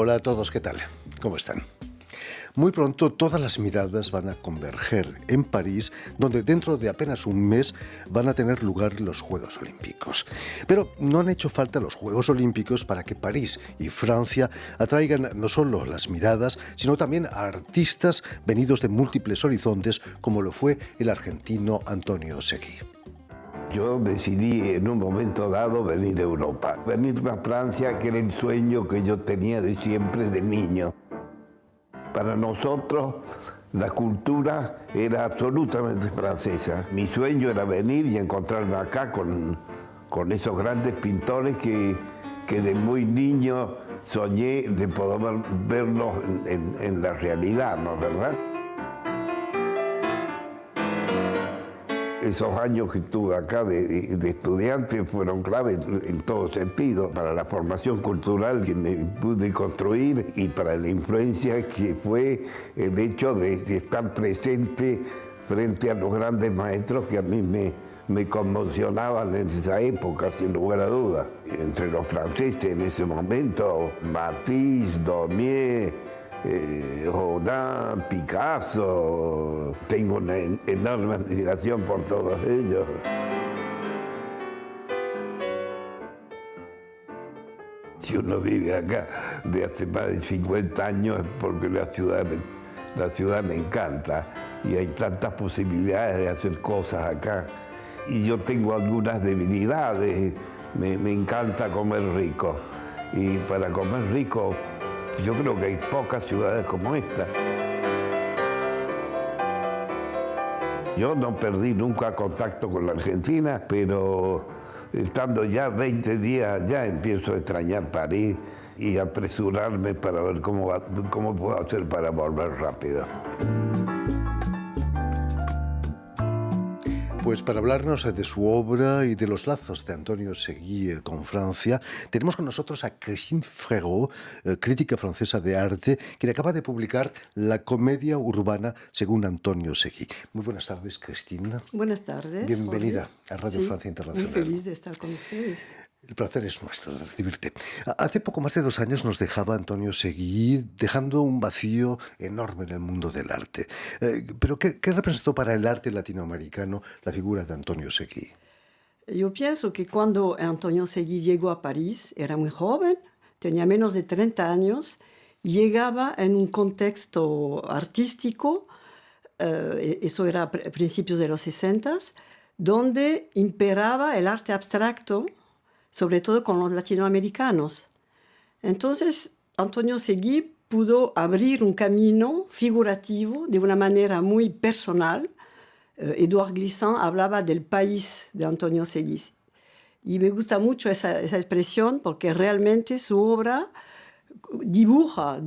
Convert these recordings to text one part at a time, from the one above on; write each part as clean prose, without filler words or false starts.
Hola a todos, ¿qué tal? ¿Cómo están? Muy pronto todas las miradas van a converger en París, donde dentro de apenas un mes van a tener lugar los Juegos Olímpicos. Pero no han hecho falta los Juegos Olímpicos para que París y Francia atraigan no solo las miradas, sino también a artistas venidos de múltiples horizontes, como lo fue el argentino Antonio Seguí. Yo decidí en un momento dado venir a Europa, venir a Francia, que era el sueño que yo tenía de siempre, de niño. Para nosotros la cultura era absolutamente francesa. Mi sueño era venir y encontrarme acá con esos grandes pintores que de muy niño soñé de poder verlos en la realidad, ¿no es verdad? Esos años que estuve acá de estudiante fueron clave en todo sentido, para la formación cultural que me pude construir y para la influencia que fue el hecho de estar presente frente a los grandes maestros que a mí me conmocionaban en esa época, sin lugar a dudas. Entre los franceses en ese momento, Matisse, Daumier, Rodin, Picasso, tengo una enorme admiración por todos ellos. Si uno vive acá de hace más de 50 años es porque la ciudad me encanta y hay tantas posibilidades de hacer cosas acá. Y yo tengo algunas debilidades, me encanta comer rico y para comer rico yo creo que hay pocas ciudades como esta. Yo no perdí nunca contacto con la Argentina, pero estando ya 20 días allá empiezo a extrañar París y a apresurarme para ver cómo puedo hacer para volver rápido. Pues para hablarnos de su obra y de los lazos de Antonio Seguí con Francia, tenemos con nosotros a Christine Frérot, crítica francesa de arte, quien acaba de publicar La comedia urbana según Antonio Seguí. Muy buenas tardes, Christine. Buenas tardes. Bienvenida Jorge. a Radio Francia Internacional. Muy feliz de estar con ustedes. El placer es nuestro de recibirte. Hace poco más de 2 años nos dejaba Antonio Seguí, dejando un vacío enorme en el mundo del arte. Pero ¿qué representó para el arte latinoamericano la figura de Antonio Seguí? Yo pienso que cuando Antonio Seguí llegó a París, era muy joven, tenía menos de 30 años, llegaba en un contexto artístico, eso era a principios de los 60, donde imperaba el arte abstracto, sobre todo con los latinoamericanos. Entonces, Antonio Seguí pudo abrir un camino figurativo de una manera muy personal. Édouard Glissant hablaba del país de Antonio Seguí. Y me gusta mucho esa expresión porque realmente su obra dibuja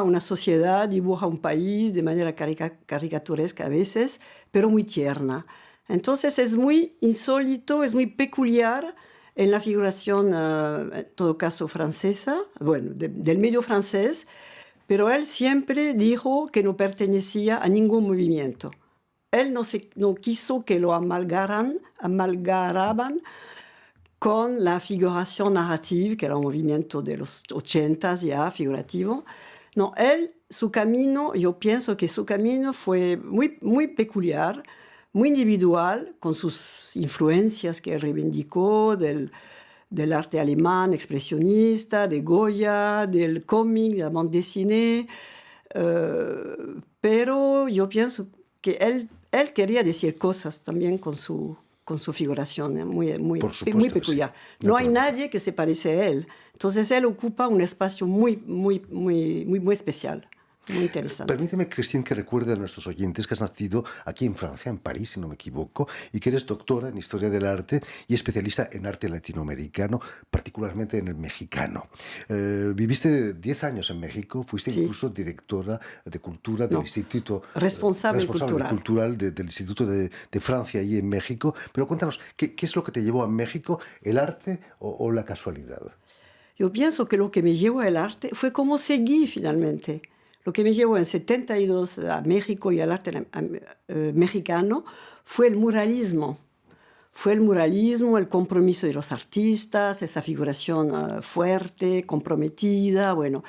una sociedad, dibuja un país de manera caricaturesca a veces, pero muy tierna. Entonces es muy insólito, es muy peculiar en la figuración, en todo caso francesa, bueno, del medio francés, pero él siempre dijo que no pertenecía a ningún movimiento. Él no quiso que lo amalgaraban con la figuración narrativa, que era un movimiento de los 80 ya, figurativo. No, su camino, yo pienso que su camino fue muy, muy peculiar, muy individual, con sus influencias que él reivindicó del arte alemán expresionista, de Goya, del cómic, de la bande dessinée. Pero yo pienso que él quería decir cosas también con su figuración, muy peculiar. Sí, no hay nadie que se parece a él. Entonces él ocupa un espacio muy especial. Muy interesante. Permíteme, Christine, que recuerde a nuestros oyentes que has nacido aquí en Francia, en París, si no me equivoco, y que eres doctora en Historia del Arte y especialista en arte latinoamericano, particularmente en el mexicano. Viviste 10 años en México, fuiste incluso directora de cultura del Instituto... Responsable cultural del Instituto de Francia ahí en México. Pero cuéntanos, ¿qué es lo que te llevó a México, el arte o la casualidad? Yo pienso que lo que me llevó al arte fue como Seguí finalmente. Lo que me llevó en 72 a México y al arte mexicano fue el muralismo. Fue el muralismo, el compromiso de los artistas, esa figuración fuerte, comprometida, bueno.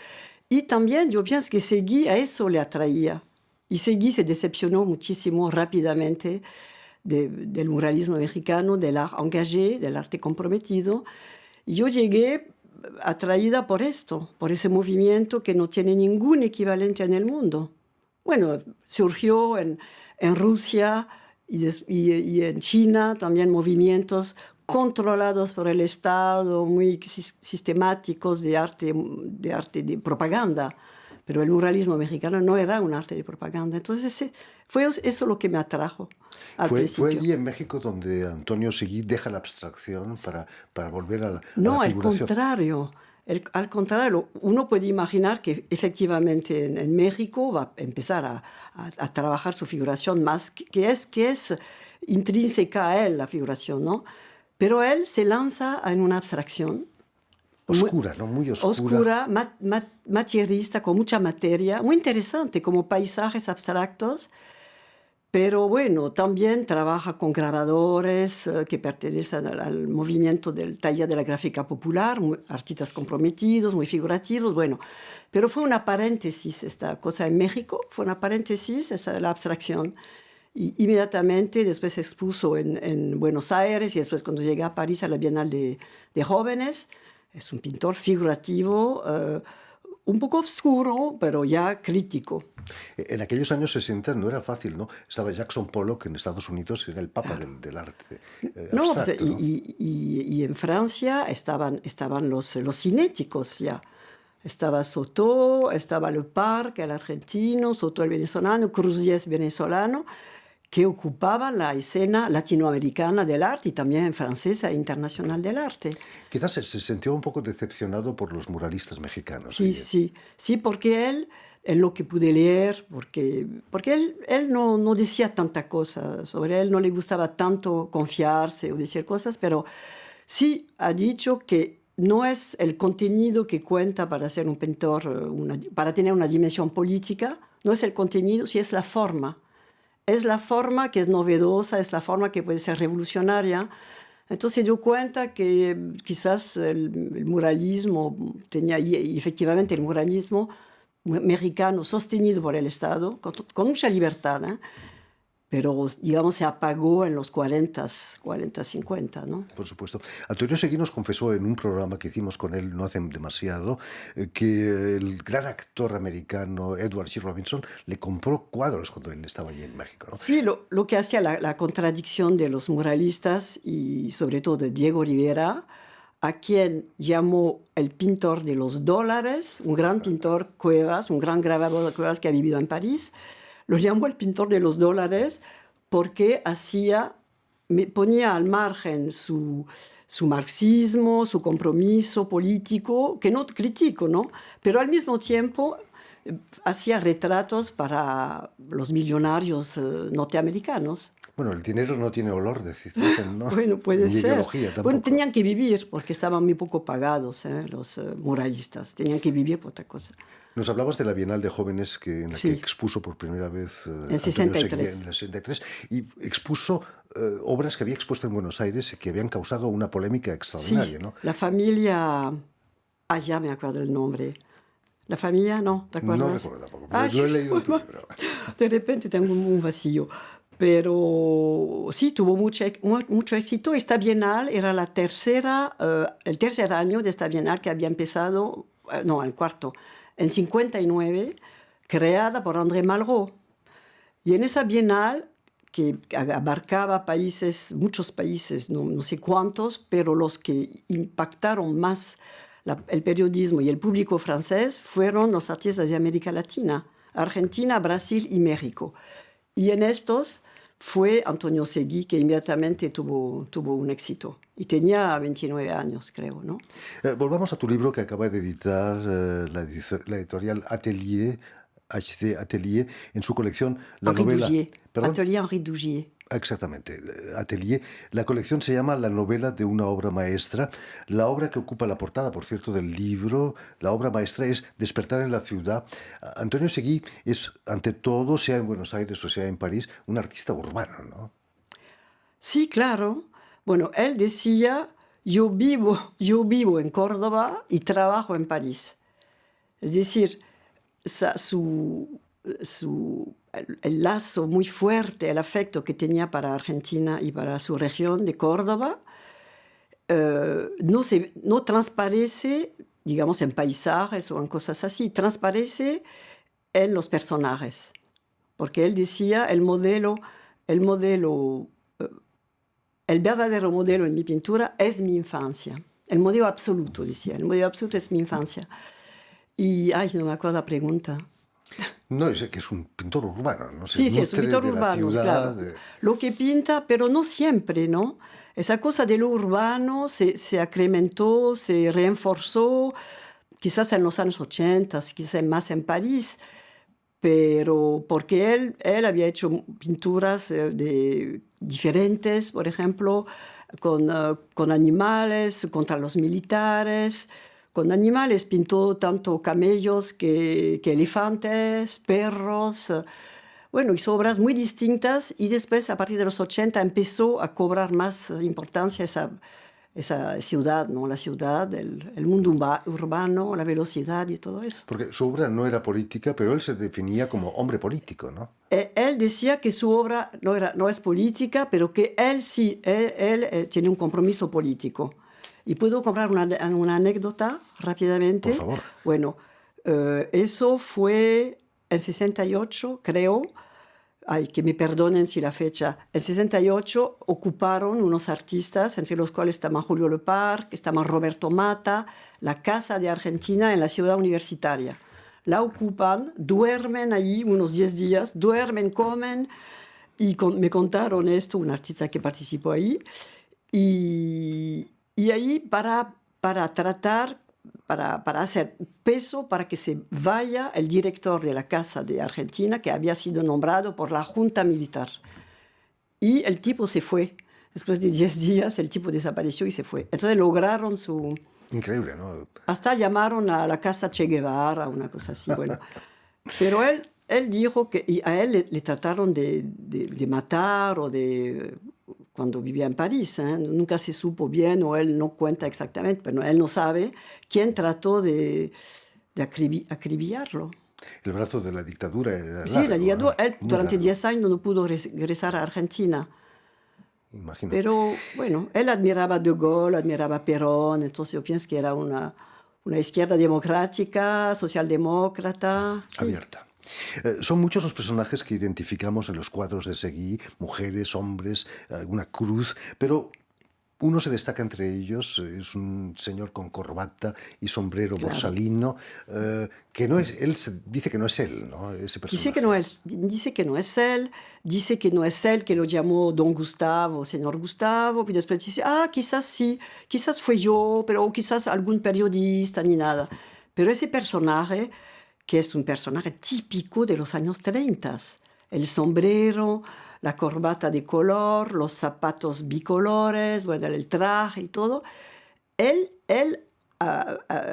Y también yo pienso que Seguí a eso le atraía. Y Seguí se decepcionó muchísimo rápidamente del muralismo mexicano, del arte engagé, del arte comprometido. Y yo llegué atraída por esto, por ese movimiento que no tiene ningún equivalente en el mundo. Bueno, surgió en Rusia y en China también movimientos controlados por el Estado, muy sistemáticos de arte de propaganda. Pero el muralismo mexicano no era un arte de propaganda. Entonces fue eso lo que me atrajo al principio. Fue allí en México donde Antonio Seguí deja la abstracción para volver a la No, al figuración. contrario. Al contrario, uno puede imaginar que efectivamente en México va a empezar a trabajar su figuración más, que es intrínseca a él, la figuración, ¿no? Pero él se lanza en una abstracción. Oscura, ¿no? Muy oscura. Oscura, materialista, con mucha materia, muy interesante, como paisajes abstractos. Pero bueno, también trabaja con grabadores que pertenecen al movimiento del taller de la gráfica popular, artistas comprometidos, muy figurativos, bueno. Pero fue una paréntesis esta cosa en México, fue una paréntesis, la abstracción. Y inmediatamente después se expuso en Buenos Aires y después cuando llegué a París a la Bienal de Jóvenes. Es un pintor figurativo, un poco oscuro, pero ya crítico. En aquellos años 60 no era fácil, ¿no? Estaba Jackson Pollock en Estados Unidos, era el papa del arte abstracto, ¿no? Y en Francia estaban los cinéticos ya. Estaba Soto, estaba Le Parc, el argentino, Soto el venezolano, Cruzies venezolano, que ocupaban la escena latinoamericana del arte y también francesa e internacional del arte. Quizás se sintió un poco decepcionado por los muralistas mexicanos. Sí, porque él, en lo que pude leer, porque él no decía tanta cosa, sobre él no le gustaba tanto confiarse o decir cosas, pero sí ha dicho que no es el contenido que cuenta para ser un pintor, para tener una dimensión política, no es el contenido, sí es la forma. Es la forma que es novedosa, es la forma que puede ser revolucionaria. Entonces se dio cuenta que quizás el muralismo tenía, y efectivamente el muralismo mexicano sostenido por el Estado, con mucha libertad, pero digamos se apagó en los 40, 50, ¿no? Por supuesto. Antonio Seguí nos confesó en un programa que hicimos con él no hace demasiado que el gran actor americano Edward G. Robinson le compró cuadros cuando él estaba allí en México, ¿no? Sí, lo que hacía la contradicción de los muralistas y sobre todo de Diego Rivera, a quien llamó el pintor de los dólares, un gran pintor Cuevas, un gran grabador de Cuevas que ha vivido en París. Lo llamó el pintor de los dólares porque ponía al margen su marxismo, su compromiso político, que no critico, ¿no? Pero al mismo tiempo hacía retratos para los millonarios norteamericanos. Bueno, el dinero no tiene olor, dicen, ¿no? Bueno, puede Ni ser. ideología tampoco. Bueno, tenían que vivir porque estaban muy poco pagados, los muralistas. Tenían que vivir por otra cosa. Nos hablabas de la Bienal de Jóvenes en la que expuso por primera vez en 63. En el 63 y expuso obras que había expuesto en Buenos Aires y que habían causado una polémica extraordinaria, ¿no? La familia... ya me acuerdo el nombre. La familia, ¿no? ¿Te acuerdas? No recuerdo tampoco, pero lo he leído en tu libro. De repente tengo un vacío. Pero sí, tuvo mucho éxito. Esta Bienal era el tercer año de esta Bienal que había empezado, el cuarto, en 59, creada por André Malraux. Y en esa Bienal, que abarcaba muchos países, no sé cuántos, pero los que impactaron más el periodismo y el público francés fueron los artistas de América Latina, Argentina, Brasil y México. Y en estos fue Antonio Seguí, que inmediatamente tuvo un éxito. Y tenía 29 años, creo, ¿no? Volvamos a tu libro que acaba de editar la editorial Atelier, HD Atelier, en su colección la Henri novela... Dougier. ¿Perdón? Atelier Henri Dougier. Exactamente, Atelier. La colección se llama La novela de una obra maestra. La obra que ocupa la portada, por cierto, del libro, la obra maestra es Despertar en la ciudad. Antonio Seguí es, ante todo, sea en Buenos Aires o sea en París, un artista urbano, ¿no? Sí, claro. Bueno, él decía, yo vivo en Córdoba y trabajo en París. Es decir, el lazo muy fuerte, el afecto que tenía para Argentina y para su región de Córdoba, no transparece, digamos, en paisajes o en cosas así, transparece en los personajes. Porque él decía, el verdadero modelo en mi pintura es mi infancia. El modelo absoluto, decía, el modelo absoluto es mi infancia. Y, no me acuerdo la pregunta. No, es que es un pintor urbano, ¿no? Sí, es un pintor urbano, claro. Lo que pinta, pero no siempre, ¿no? Esa cosa de lo urbano se acrementó, se reforzó, quizás en los años 80, quizás más en París, pero porque él había hecho pinturas diferentes, por ejemplo, con animales, contra los militares. Con animales pintó tanto camellos que elefantes, perros. Bueno, hizo obras muy distintas y después, a partir de los 80, empezó a cobrar más importancia esa ciudad, ¿no? La ciudad, el mundo urbano, la velocidad y todo eso. Porque su obra no era política, pero él se definía como hombre político, ¿no? Él decía que su obra no es política, pero que él sí, él tiene un compromiso político. ¿Y puedo contar una anécdota rápidamente? Por favor. Bueno, eso fue en 68, creo. Ay, que me perdonen si la fecha. En 68 ocuparon unos artistas, entre los cuales estaba Julio Lepar, estaba Roberto Mata, la Casa de Argentina en la ciudad universitaria. La ocupan, duermen allí unos 10 días, duermen, comen, y me contaron esto, un artista que participó ahí, y ahí para tratar, para hacer peso para que se vaya el director de la Casa de Argentina, que había sido nombrado por la Junta Militar. Y el tipo se fue. Después de 10 días, el tipo desapareció y se fue. Entonces lograron su... Increíble, ¿no? Hasta llamaron a la Casa Che Guevara, una cosa así, bueno. Pero él dijo que y a él le trataron de matar o de... cuando vivía en París, nunca se supo bien, o él no cuenta exactamente, pero él no sabe quién trató de acribillarlo. El brazo de la dictadura era largo. Sí, la dictadura. Él durante largo. 10 años no pudo regresar a Argentina. Imagino. Pero bueno, él admiraba a De Gaulle, admiraba a Perón, entonces yo pienso que era una izquierda democrática, socialdemócrata. Sí. Abierta. Son muchos los personajes que identificamos en los cuadros de Seguí, mujeres, hombres, alguna cruz, pero uno se destaca entre ellos, es un señor con corbata y sombrero borsalino, que no es, él dice que no es él, ¿no? Ese personaje. Dice que no es él, dice que no es él, que lo llamó Don Gustavo, señor Gustavo, y después dice, quizás sí, quizás fue yo, pero quizás algún periodista, ni nada. Pero ese personaje, que es un personaje típico de los años 30, el sombrero, la corbata de color, los zapatos bicolores, bueno, el traje y todo. Él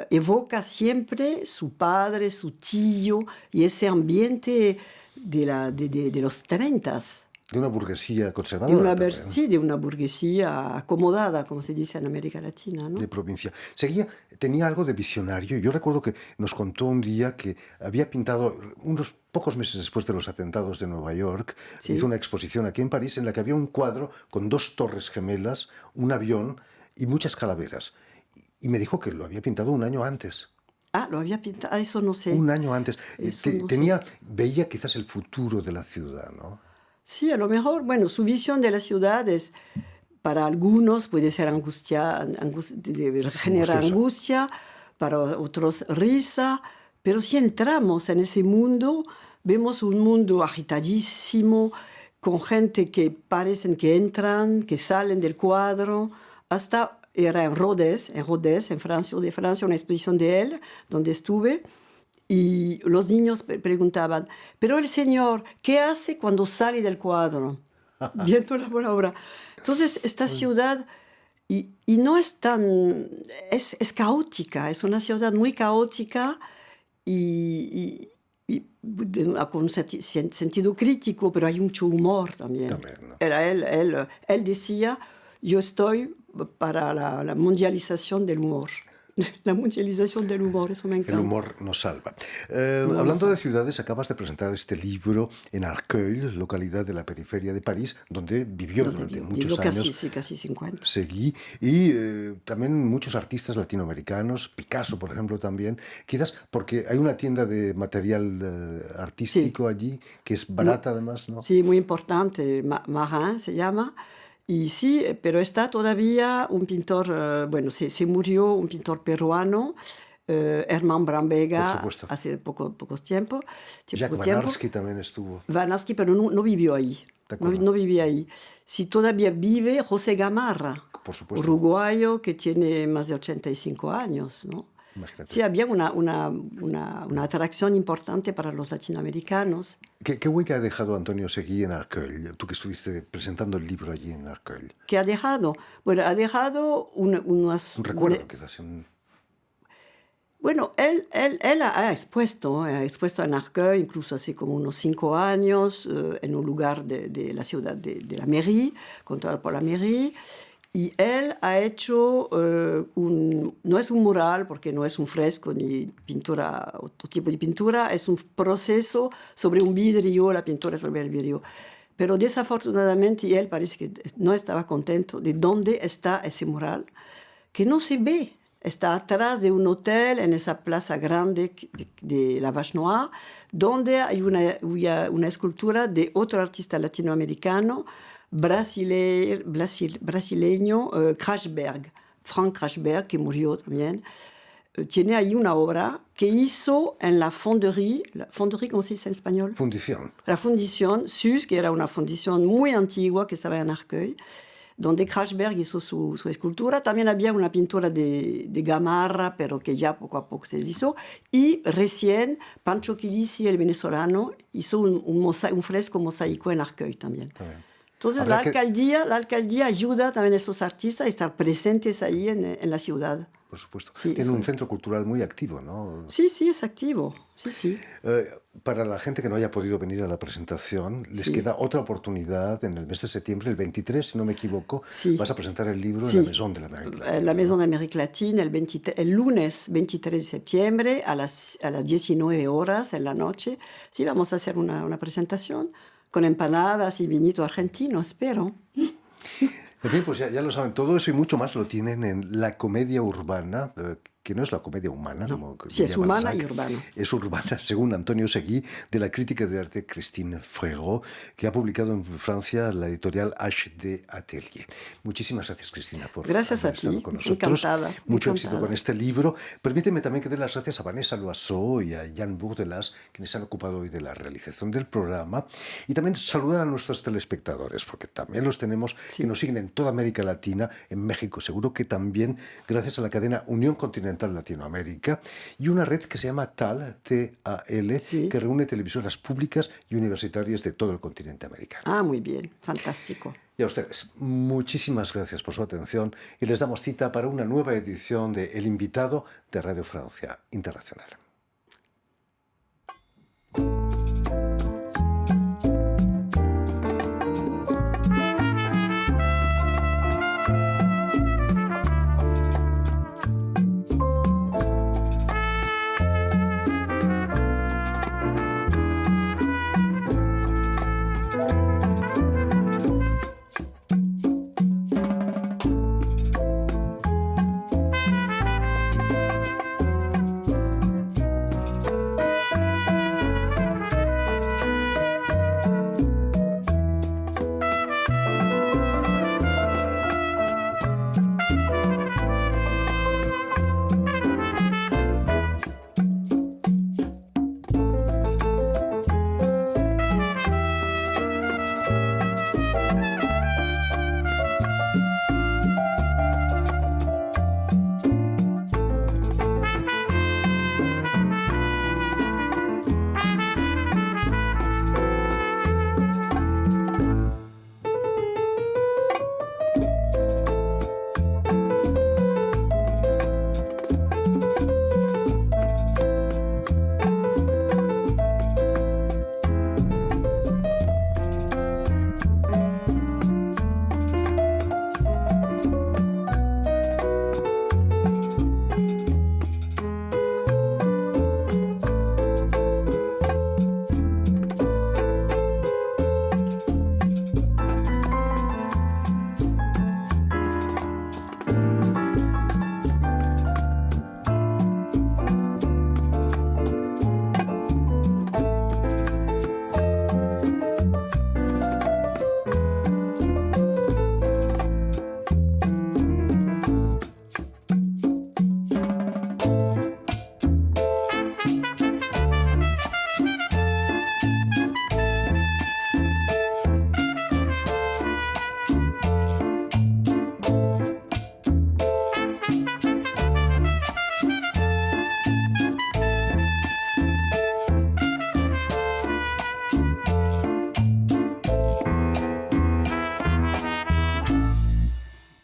evoca siempre su padre, su tío y ese ambiente de los 30. De una burguesía conservadora. Sí, de una burguesía acomodada, como se dice en América Latina, ¿no? De provincia. Tenía algo de visionario. Yo recuerdo que nos contó un día que había pintado, unos pocos meses después de los atentados de Nueva York, sí, hizo una exposición aquí en París en la que había un cuadro con 2 torres gemelas, un avión y muchas calaveras. Y me dijo que lo había pintado un año antes. Lo había pintado, eso no sé. Un año antes. Veía quizás el futuro de la ciudad, ¿no? Sí, a lo mejor, bueno, su visión de la ciudad es, para algunos puede ser genera angustia, para otros risa, pero si entramos en ese mundo, vemos un mundo agitadísimo, con gente que parecen que entran, que salen del cuadro. Hasta era en Rodez, en Francia, una exposición de él, donde estuve. Y los niños preguntaban, pero el señor, ¿qué hace cuando sale del cuadro? Viendo la buena obra. Entonces, esta ciudad, y no es tan, es caótica, es una ciudad muy caótica y con sentido crítico, pero hay mucho humor también. ¿No? Él decía, yo estoy para la mundialización del humor. La mundialización del humor, eso me encanta. El humor nos salva. Hablando de ciudades, acabas de presentar este libro en Arcueil, localidad de la periferia de París, donde vivió durante muchos años. Casi 50. Seguí, y también muchos artistas latinoamericanos, Picasso, por ejemplo, también. Quizás porque hay una tienda de material artístico allí, que es barata además, ¿no? Sí, muy importante, Marin se llama. Y sí, pero está todavía un pintor, bueno, se murió un pintor peruano, Herman Brambega, hace poco tiempo. Jacques Vanarsky también estuvo. Vanarsky, pero no vivió ahí. No vivía ahí. Sí, todavía vive José Gamarra, por supuesto, uruguayo que tiene más de 85 años, ¿no? Imagínate. Sí, había una atracción importante para los latinoamericanos. ¿Qué huella ha dejado Antonio Seguí en Arcueil? Tú que estuviste presentando el libro allí en Arcueil. ¿Qué ha dejado? Bueno, ha dejado un recuerdo, quizás. Bueno, él ha expuesto en Arcueil, incluso hace como unos 5 años, en un lugar de la ciudad de la mairie, controlado por la mairie. Y él ha hecho, no es un mural, porque no es un fresco ni pintura, otro tipo de pintura, es un proceso sobre un vidrio, la pintura sobre el vidrio. Pero desafortunadamente, él parece que no estaba contento de dónde está ese mural, que no se ve. Está atrás de un hotel, en esa plaza grande de la Vache Noire, donde hay una escultura de otro artista latinoamericano, brasileño, Krashberg, Frank Krashberg, que murió también. Tiene ahí una obra que hizo en la fonderie, ¿cómo se dice en español? Fundición. La fundición SUS, que era una fundición muy antigua que estaba en Arcueil, donde Krashberg hizo su escultura. También había una pintura de Gamarra, pero que ya poco a poco se hizo. Y recién Pancho Quilisi, el venezolano, hizo un fresco mosaico en Arcueil también. Entonces la alcaldía ayuda también a esos artistas a estar presentes ahí en la ciudad. Por supuesto. Sí, tiene un centro cultural muy activo, ¿no? Sí, es activo. Sí. Para la gente que no haya podido venir a la presentación, les queda otra oportunidad en el mes de septiembre, el 23, si no me equivoco. Vas a presentar el libro en la Maison de l'Amérique Latine. En la Maison de l'Amérique Latine, el lunes 23 de septiembre a las 19 horas en la noche. Sí, vamos a hacer una presentación con empanadas y vinito argentino, espero. En fin, pues ya lo saben, todo eso y mucho más lo tienen en La Comedia Urbana, que no es la comedia humana. No. Como Sí, es humana y urbana. Es urbana, según Antonio Seguí, de la crítica de arte Christine Frérot, que ha publicado en Francia la editorial HD Atelier. Muchísimas gracias, Cristina, por haber estado con nosotros. Encantada. Mucho éxito con este libro. Permíteme también que dé las gracias a Vanessa Loiseau y a Jan Bourdelas, quienes se han ocupado hoy de la realización del programa. Y también saludar a nuestros telespectadores, porque también los tenemos, que nos siguen en toda América Latina, en México seguro que también, gracias a la cadena Unión Continental Latinoamérica, y una red que se llama TAL, T-A-L, que reúne televisoras públicas y universitarias de todo el continente americano. Ah, muy bien, fantástico. Y a ustedes, muchísimas gracias por su atención y les damos cita para una nueva edición de El Invitado de Radio Francia Internacional.